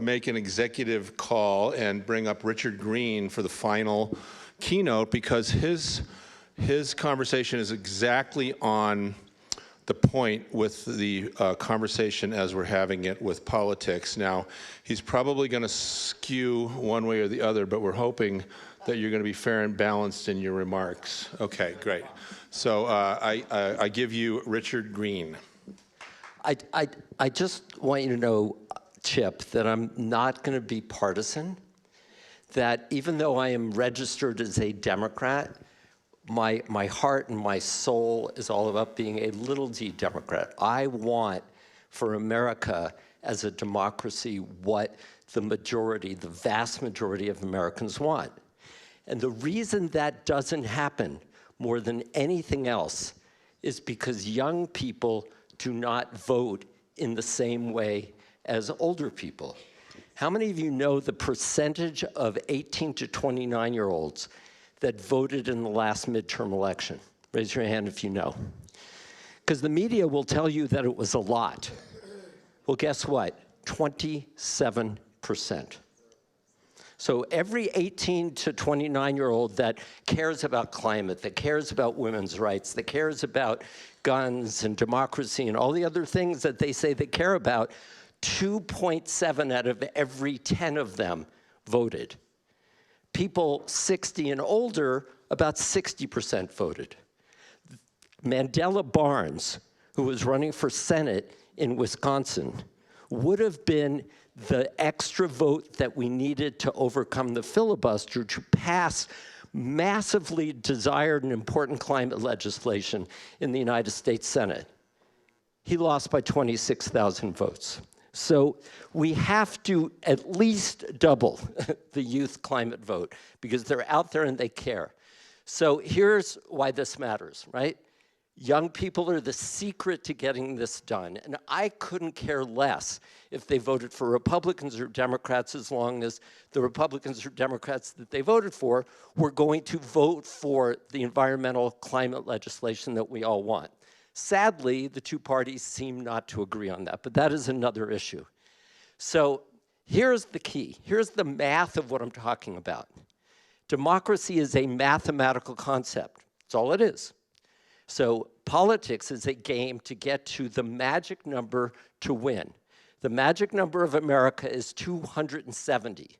make an executive call and bring up Richard Greene for the final keynote, because his conversation is exactly on the point with the conversation as we're having it with politics. Now, he's probably going to skew one way or the other, but we're hoping that you're going to be fair and balanced in your remarks. Okay, great. So I give you Richard Greene. I just want you to know, Chip, that I'm not going to be partisan, that even though I am registered as a Democrat, my heart and my soul is all about being a little d Democrat. I want for America as a democracy what the majority, the vast majority of Americans want. And the reason that doesn't happen more than anything else is because young people do not vote in the same way as older people. How many of you know the percentage of 18 to 29-year-olds that voted in the last midterm election? Raise your hand if you know. Because the media will tell you that it was a lot. Well, guess what? 27%. So every 18 to 29-year-old that cares about climate, that cares about women's rights, that cares about guns and democracy and all the other things that they say they care about, 2.7 out of every 10 of them voted. People 60 and older, about 60% voted. Mandela Barnes, who was running for Senate in Wisconsin, would have been the extra vote that we needed to overcome the filibuster to pass massively desired and important climate legislation in the United States Senate. He lost by 26,000 votes. So we have to at least double the youth climate vote because they're out there and they care. So here's why this matters, right? Young people are the secret to getting this done. And I couldn't care less if they voted for Republicans or Democrats, as long as the Republicans or Democrats that they voted for were going to vote for the environmental climate legislation that we all want. Sadly, the two parties seem not to agree on that, but that is another issue. So here's the key. Here's the math of what I'm talking about. Democracy is a mathematical concept. That's all it is. So politics is a game to get to the magic number to win. The magic number of America is 270.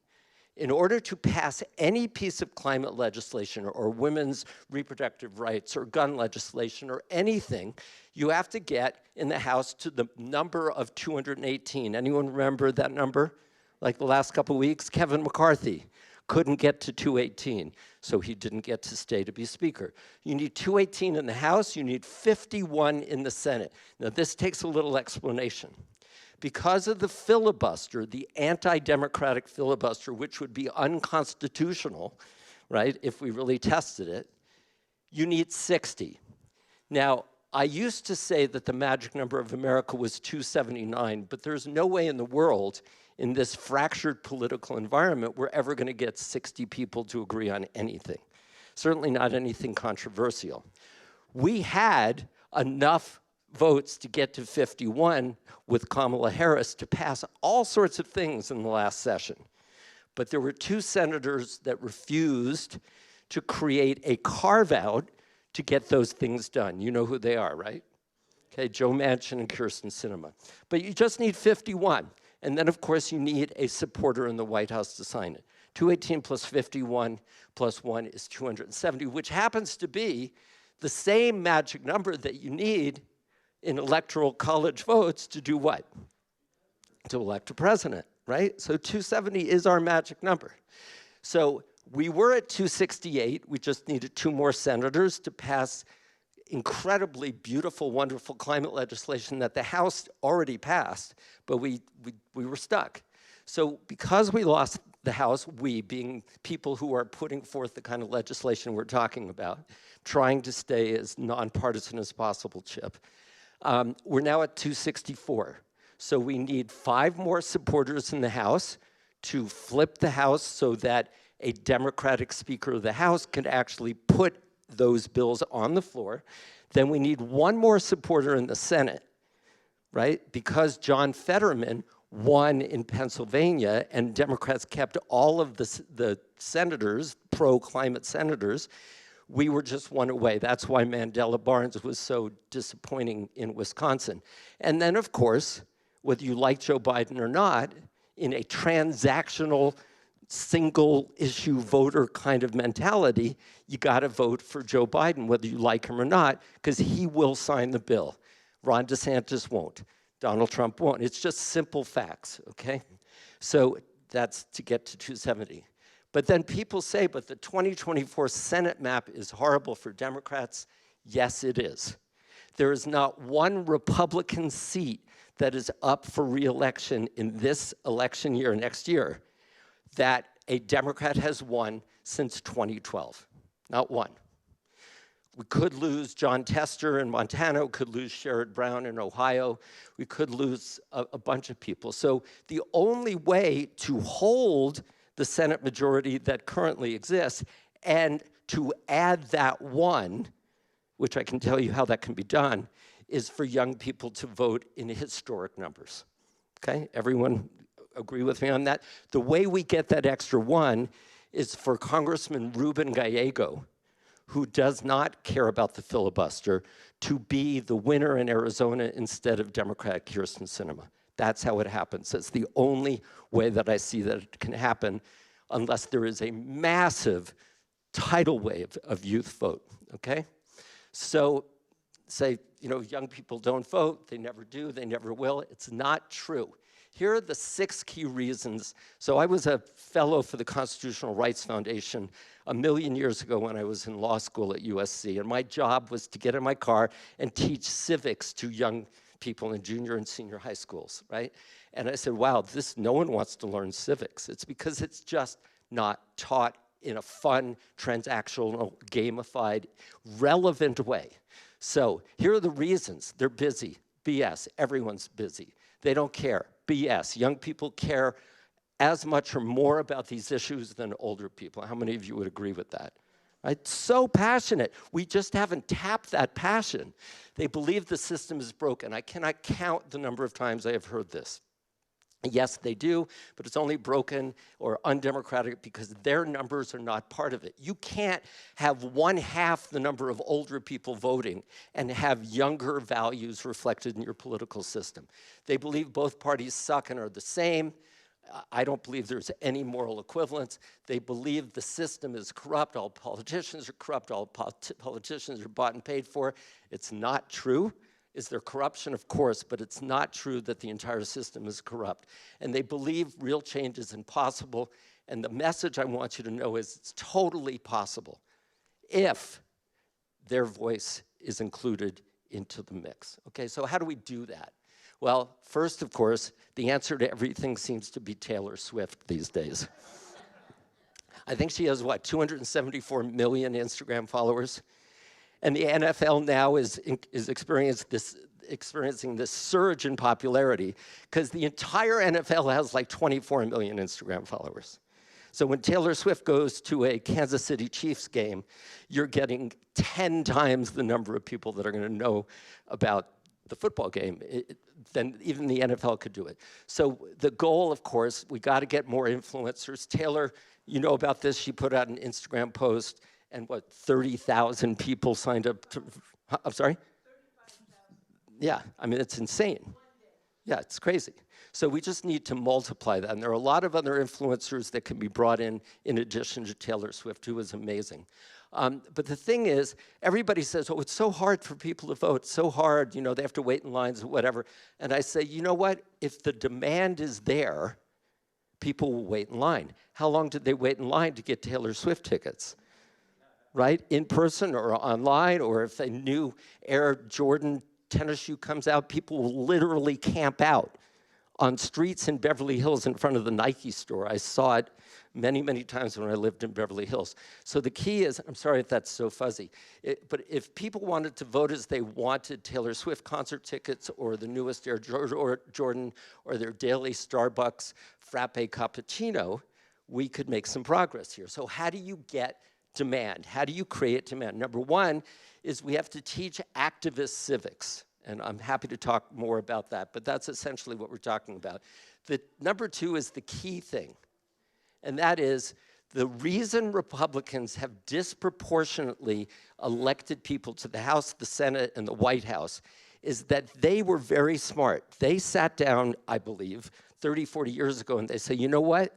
In order to pass any piece of climate legislation or women's reproductive rights or gun legislation or anything, you have to get in the House to the number of 218. Anyone remember that number? Like the last couple weeks, Kevin McCarthy couldn't get to 218, so he didn't get to stay to be Speaker. You need 218 in the House, you need 51 in the Senate. Now this takes a little explanation. Because of the filibuster, the anti-democratic filibuster, which would be unconstitutional, right, if we really tested it, you need 60. Now, I used to say that the magic number of America was 279, but there's no way in the world in this fractured political environment we're ever going to get 60 people to agree on anything. Certainly not anything controversial. We had enough votes to get to 51 with Kamala Harris to pass all sorts of things in the last session. But there were two senators that refused to create a carve-out to get those things done. You know who they are, right? Okay, Joe Manchin and Kyrsten Sinema. But you just need 51. And then, of course, you need a supporter in the White House to sign it. 218 plus 51 plus 1 is 270, which happens to be the same magic number that you need in electoral college votes to do what? To elect a president, right? So 270 is our magic number. So we were at 268. We just needed 2 more senators to pass incredibly beautiful, wonderful climate legislation that the House already passed, but we were stuck. So because we lost the House, we being people who are putting forth the kind of legislation we're talking about, trying to stay as nonpartisan as possible, Chip, we're now at 264. So we need 5 more supporters in the House to flip the House so that a Democratic Speaker of the House can actually put those bills on the floor. Then we need 1 more supporter in the Senate, right? Because John Fetterman won in Pennsylvania, and Democrats kept all of the senators, pro-climate senators, we were just one away. That's why Mandela Barnes was so disappointing in Wisconsin. And then, of course, whether you like Joe Biden or not, in a transactional, single-issue voter kind of mentality, you got to vote for Joe Biden, whether you like him or not, because he will sign the bill. Ron DeSantis won't. Donald Trump won't. It's just simple facts, okay? So that's to get to 270. But then people say, but the 2024 Senate map is horrible for Democrats. Yes, it is. There is not one Republican seat that is up for re-election in this election year, next year, that a Democrat has won since 2012. Not one. We could lose John Tester in Montana. We could lose Sherrod Brown in Ohio. We could lose a bunch of people. So the only way to hold the Senate majority that currently exists and to add that one, which I can tell you how that can be done, is for young people to vote in historic numbers. Okay, everyone agree with me on that? The way we get that extra one is for Congressman Ruben Gallego, who does not care about the filibuster, to be the winner in Arizona instead of Democrat Kyrsten Sinema. That's how it happens. It's the only way that I see that it can happen, unless there is a massive tidal wave of youth vote, okay? So say, you know, young people don't vote, they never do, they never will. It's not true. Here are the 6 key reasons. So I was a fellow for the Constitutional Rights Foundation a million years ago when I was in law school at USC, and my job was to get in my car and teach civics to young people in junior and senior high schools, right? And I said, wow, no one wants to learn civics. It's because it's just not taught in a fun, transactional, gamified, relevant way. So here are the reasons. They're busy. BS. Everyone's busy. They don't care. BS. Young people care as much or more about these issues than older people. How many of you would agree with that? Right? So passionate. We just haven't tapped that passion. They believe the system is broken. I cannot count the number of times I have heard this. Yes, they do, but it's only broken or undemocratic because their numbers are not part of it. You can't have 1/2 the number of older people voting and have younger values reflected in your political system. They believe both parties suck and are the same. I don't believe there's any moral equivalence. They believe the system is corrupt, all politicians are corrupt, all politicians are bought and paid for. It's not true. Is there corruption? Of course, but it's not true that the entire system is corrupt. And they believe real change is impossible, and the message I want you to know is it's totally possible if their voice is included into the mix. Okay, so how do we do that? Well, first, of course, the answer to everything seems to be Taylor Swift these days. I think she has, what, 274 million Instagram followers? And the NFL now is experiencing this surge in popularity because the entire NFL has like 24 million Instagram followers. So when Taylor Swift goes to a Kansas City Chiefs game, you're getting 10 times the number of people that are going to know about the football game than even the NFL could do it. So the goal, of course, we got to get more influencers. Taylor, you know about this. She put out an Instagram post, and what, 30,000 people signed up to, I'm sorry? 35,000. Yeah, I mean, it's insane. Yeah, it's crazy. So we just need to multiply that. And there are a lot of other influencers that can be brought in addition to Taylor Swift, who is amazing. But the thing is, everybody says, oh, it's so hard for people to vote, so hard, you know, they have to wait in lines or whatever. And I say, you know what? If the demand is there, people will wait in line. How long did they wait in line to get Taylor Swift tickets? Right? In person or online, or if a new Air Jordan tennis shoe comes out, people will literally camp out on streets in Beverly Hills in front of the Nike store. I saw it many, many times when I lived in Beverly Hills. So the key is, I'm sorry if that's so fuzzy, but if people wanted to vote as they wanted Taylor Swift concert tickets or the newest Air Jordan or their daily Starbucks frappe cappuccino, we could make some progress here. So how do you get demand? How do you create demand? Number one is we have to teach activist civics, And I'm happy to talk more about that, but that's essentially what we're talking about. The number two is the key thing, and that is the reason Republicans have disproportionately elected people to the House, the Senate, and the White House is that they were very smart. They sat down, I believe, 30, 40 years ago, and they say, you know what?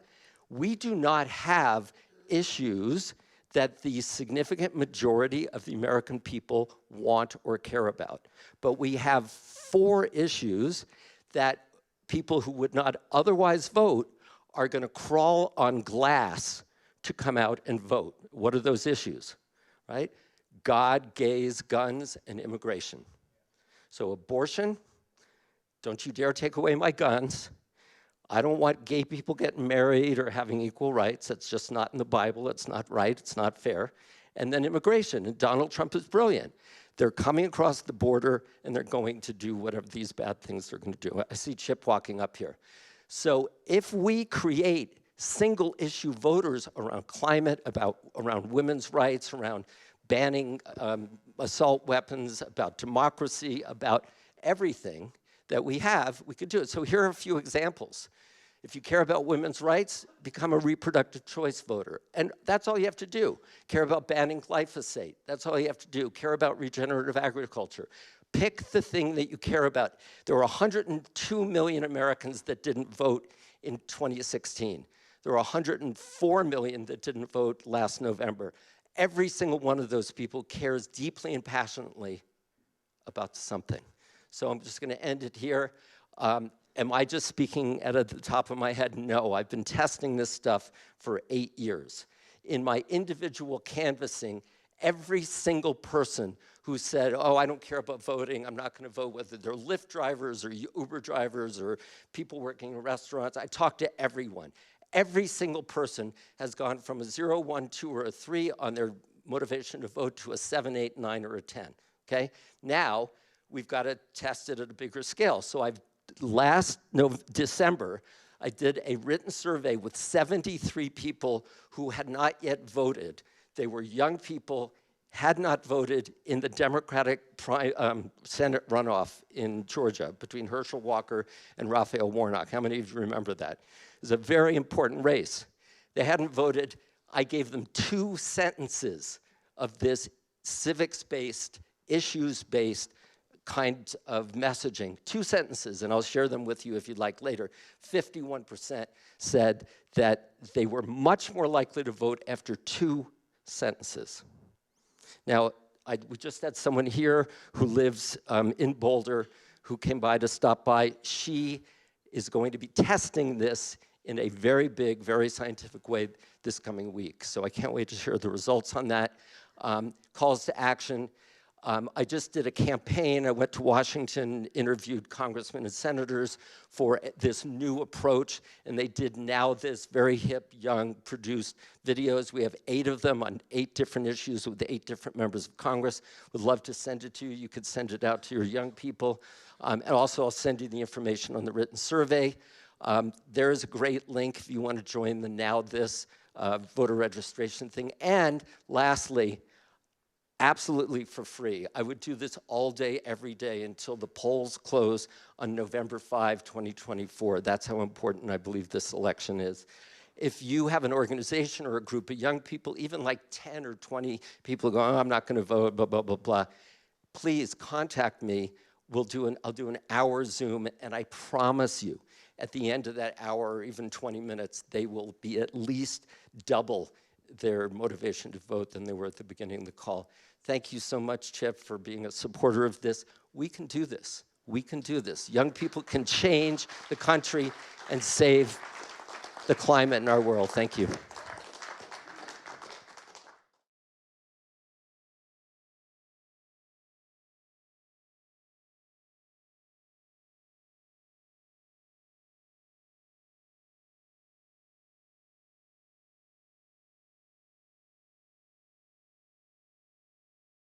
We do not have issues that the significant majority of the American people want or care about. But we have 4 issues that people who would not otherwise vote are gonna crawl on glass to come out and vote. What are those issues, right? God, gays, guns, and immigration. So abortion, don't you dare take away my guns. I don't want gay people getting married or having equal rights. That's just not in the Bible. It's not right. It's not fair. And then immigration. And Donald Trump is brilliant. They're coming across the border, and they're going to do whatever these bad things they're going to do. I see Chip walking up here. So if we create single-issue voters around climate, around women's rights, around banning assault weapons, about democracy, about everything that we have, we could do it. So here are a few examples. If you care about women's rights, become a reproductive choice voter. And that's all you have to do. Care about banning glyphosate. That's all you have to do. Care about regenerative agriculture. Pick the thing that you care about. There were 102 million Americans that didn't vote in 2016. There were 104 million that didn't vote last November. Every single one of those people cares deeply and passionately about something. So I'm just gonna end it here. Am I just speaking at the top of my head? No, I've been testing this stuff for 8 years. In my individual canvassing, every single person who said, oh, I don't care about voting, I'm not gonna vote, whether they're Lyft drivers or Uber drivers or people working in restaurants, I talked to everyone. Every single person has gone from a 0, 1, 2, or a 3 on their motivation to vote to a 7, 8, 9, or a 10, okay? Now, we've got to test it at a bigger scale. So last December, I did a written survey with 73 people who had not yet voted. They were young people, had not voted in the Democratic Senate runoff in Georgia between Herschel Walker and Raphael Warnock. How many of you remember that? It was a very important race. They hadn't voted. I gave them 2 sentences of this civics-based, issues-based kind of messaging, 2 sentences, and I'll share them with you if you'd like later. 51% said that they were much more likely to vote after 2 sentences. Now, we just had someone here who lives in Boulder who came by to stop by. She is going to be testing this in a very big, very scientific way this coming week. So I can't wait to share the results on that. Calls to action. I just did a campaign. I went to Washington, interviewed congressmen and senators for this new approach, and they did now this very hip, young, produced videos. We have 8 of them on 8 different issues with 8 different members of Congress. Would love to send it to you. You could send it out to your young people. And also, I'll send you the information on the written survey. There is a great link if you want to join the Now This voter registration thing. And lastly, absolutely for free. I would do this all day, every day until the polls close on November 5, 2024. That's how important I believe this election is. If you have an organization or a group of young people, even like 10 or 20 people go, oh, I'm not gonna vote, blah, blah, blah, blah, please contact me. I'll do an hour Zoom, and I promise you, at the end of that hour or even 20 minutes, they will be at least double their motivation to vote than they were at the beginning of the call. Thank you so much, Chip, for being a supporter of this. We can do this. We can do this. Young people can change the country and save the climate in our world. Thank you.